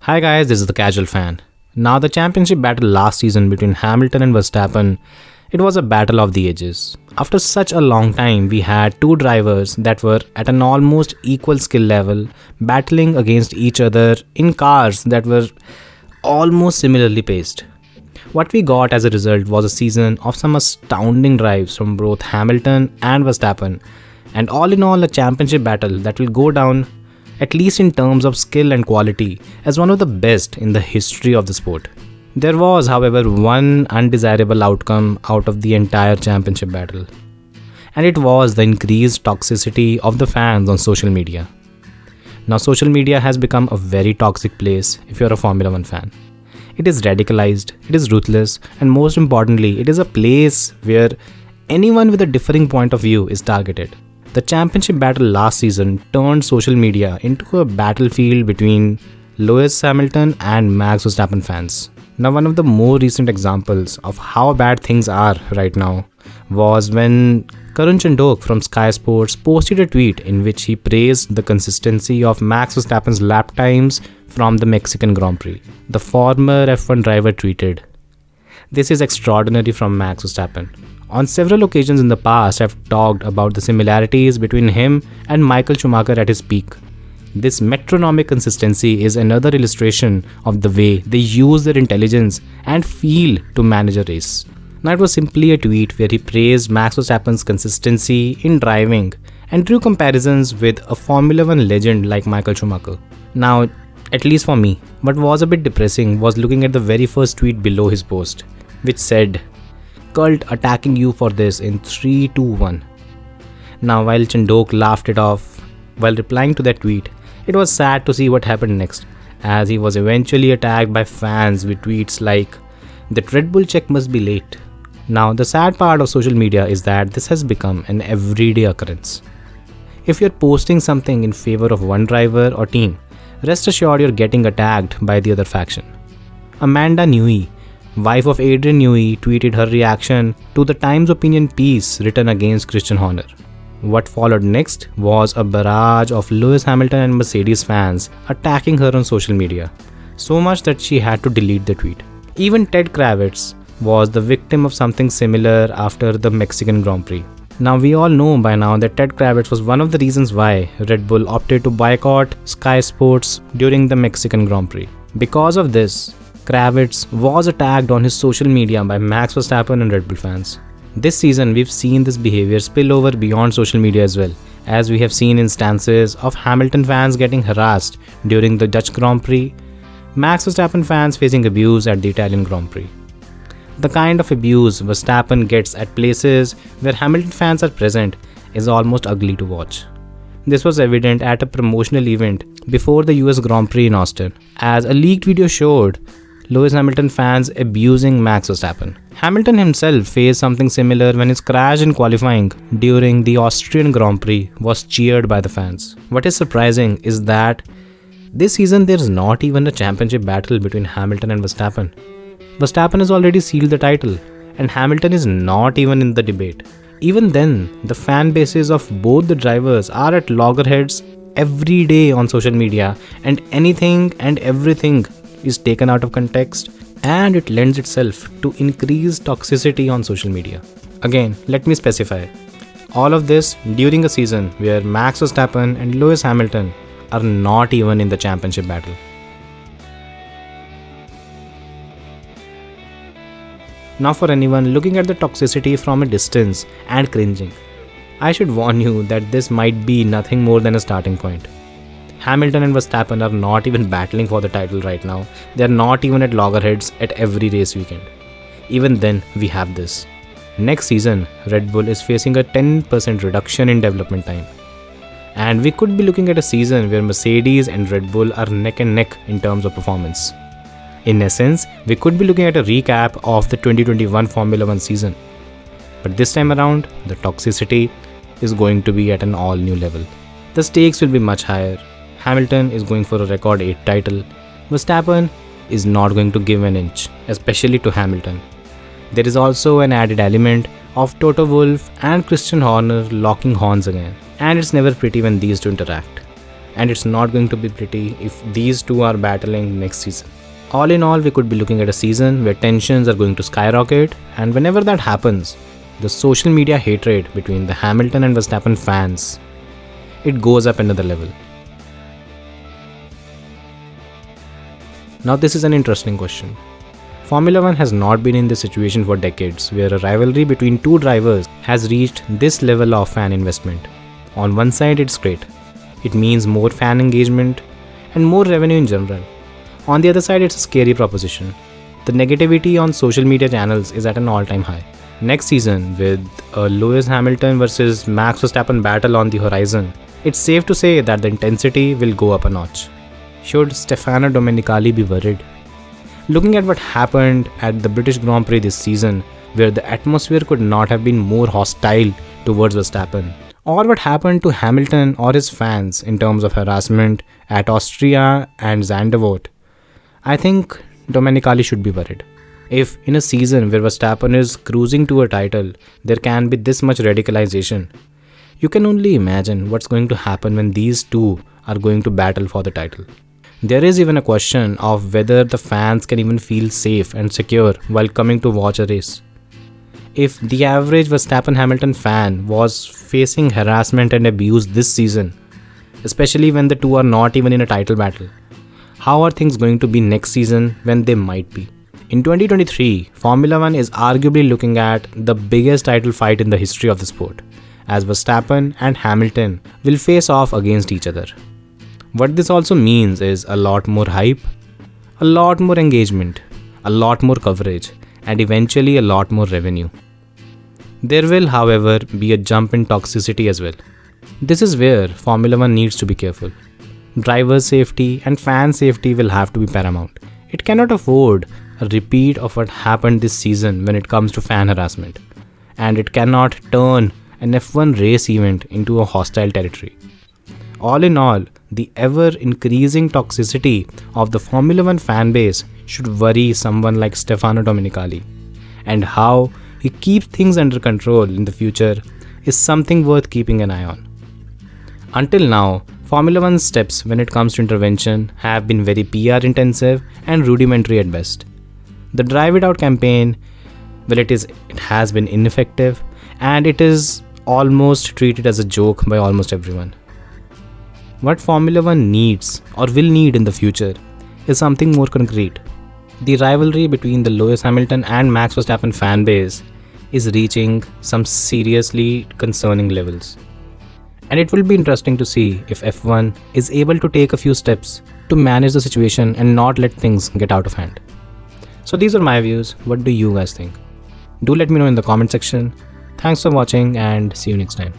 Hi guys, this is the Casual Fan. Now the championship battle last season between Hamilton and Verstappen, it was a battle of the ages. After such a long time, we had two drivers that were at an almost equal skill level, battling against each other in cars that were almost similarly paced. What we got as a result was a season of some astounding drives from both Hamilton and Verstappen, and all in all, a championship battle that will go down, at least in terms of skill and quality, as one of the best in the history of the sport. There was, however, one undesirable outcome out of the entire championship battle, and it was the increased toxicity of the fans on social media. Now, social media has become a very toxic place if you're a Formula 1 fan. It is radicalized, it is ruthless, and most importantly, it is a place where anyone with a differing point of view is targeted. The championship battle last season turned social media into a battlefield between Lewis Hamilton and Max Verstappen fans. Now, one of the more recent examples of how bad things are right now was when Karun Chandok from Sky Sports posted a tweet in which he praised the consistency of Max Verstappen's lap times from the Mexican Grand Prix. The former F1 driver tweeted, "This is extraordinary from Max Verstappen. On several occasions in the past, I've talked about the similarities between him and Michael Schumacher at his peak. This metronomic consistency is another illustration of the way they use their intelligence and feel to manage a race." Now, it was simply a tweet where he praised Max Verstappen's consistency in driving and drew comparisons with a Formula 1 legend like Michael Schumacher. Now, at least for me, what was a bit depressing was looking at the very first tweet below his post, which said, "Cult attacking you for this in 3, 2, 1. Now, while Chandok laughed it off while replying to that tweet, it was sad to see what happened next, as he was eventually attacked by fans with tweets like, "That Red Bull check must be late." Now, the sad part of social media is that this has become an everyday occurrence. If you're posting something in favor of one driver or team, rest assured you're getting attacked by the other faction. Amanda Newey, wife of Adrian Newey, tweeted her reaction to the Times opinion piece written against Christian Horner. What followed next was a barrage of Lewis Hamilton and Mercedes fans attacking her on social media, so much that she had to delete the tweet. Even Ted Kravitz was the victim of something similar after the Mexican Grand Prix. Now, we all know by now that Ted Kravitz was one of the reasons why Red Bull opted to boycott Sky Sports during the Mexican Grand Prix. Because of this, Kravitz was attacked on his social media by Max Verstappen and Red Bull fans. This season, we've seen this behavior spill over beyond social media as well, as we have seen instances of Hamilton fans getting harassed during the Dutch Grand Prix, Max Verstappen fans facing abuse at the Italian Grand Prix. The kind of abuse Verstappen gets at places where Hamilton fans are present is almost ugly to watch. This was evident at a promotional event before the US Grand Prix in Austin, as a leaked video showed Lewis Hamilton fans abusing Max Verstappen. Hamilton himself faced something similar when his crash in qualifying during the Austrian Grand Prix was cheered by the fans. What is surprising is that this season there is not even a championship battle between Hamilton and Verstappen. Verstappen has already sealed the title, and Hamilton is not even in the debate. Even then, the fan bases of both the drivers are at loggerheads every day on social media, and anything and everything is taken out of context, and it lends itself to increased toxicity on social media. Again, let me specify. All of this during a season where Max Verstappen and Lewis Hamilton are not even in the championship battle. Now, for anyone looking at the toxicity from a distance and cringing, I should warn you that this might be nothing more than a starting point. Hamilton and Verstappen are not even battling for the title right now. They are not even at loggerheads at every race weekend. Even then, we have this. Next season, Red Bull is facing a 10% reduction in development time. And we could be looking at a season where Mercedes and Red Bull are neck and neck in terms of performance. In essence, we could be looking at a recap of the 2021 Formula 1 season. But this time around, the toxicity is going to be at an all-new level. The stakes will be much higher. Hamilton is going for a record 8 title. Verstappen is not going to give an inch, especially to Hamilton. There is also an added element of Toto Wolff and Christian Horner locking horns again. And it's never pretty when these two interact. and it's not going to be pretty if these two are battling next season. All in all, we could be looking at a season where tensions are going to skyrocket, and whenever that happens, the social media hatred between the Hamilton and Verstappen fans, it goes up another level. Now this is an interesting question. Formula 1 has not been in this situation for decades where a rivalry between two drivers has reached this level of fan investment. On one side it's great. It means more fan engagement and more revenue in general. On the other side it's a scary proposition. The negativity on social media channels is at an all-time high. Next season, with a Lewis Hamilton versus Max Verstappen battle on the horizon, it's safe to say that the intensity will go up a notch. Should Stefano Domenicali be worried? Looking at what happened at the British Grand Prix this season, where the atmosphere could not have been more hostile towards Verstappen, or what happened to Hamilton or his fans in terms of harassment at Austria and Zandvoort, I think Domenicali should be worried. If in a season where Verstappen is cruising to a title, there can be this much radicalization, you can only imagine what's going to happen when these two are going to battle for the title. There is even a question of whether the fans can even feel safe and secure while coming to watch a race. If the average Verstappen-Hamilton fan was facing harassment and abuse this season, especially when the two are not even in a title battle, how are things going to be next season when they might be? In 2023, Formula 1 is arguably looking at the biggest title fight in the history of the sport, as Verstappen and Hamilton will face off against each other. What this also means is a lot more hype, a lot more engagement, a lot more coverage, and eventually a lot more revenue. There will, however, be a jump in toxicity as well. This is where Formula 1 needs to be careful. Driver safety and fan safety will have to be paramount. It cannot afford a repeat of what happened this season when it comes to fan harassment, and it cannot turn an F1 race event into a hostile territory. All in all, the ever-increasing toxicity of the Formula 1 fanbase should worry someone like Stefano Domenicali, and how he keeps things under control in the future is something worth keeping an eye on. Until now, Formula 1's steps when it comes to intervention have been very PR intensive and rudimentary at best. The Drive It Out campaign, well, it has been ineffective, and it is almost treated as a joke by almost everyone. What Formula 1 needs or will need in the future is something more concrete. The rivalry between the Lewis Hamilton and Max Verstappen fanbase is reaching some seriously concerning levels. And it will be interesting to see if F1 is able to take a few steps to manage the situation and not let things get out of hand. So these are my views. What do you guys think? Do let me know in the comment section. Thanks for watching and see you next time.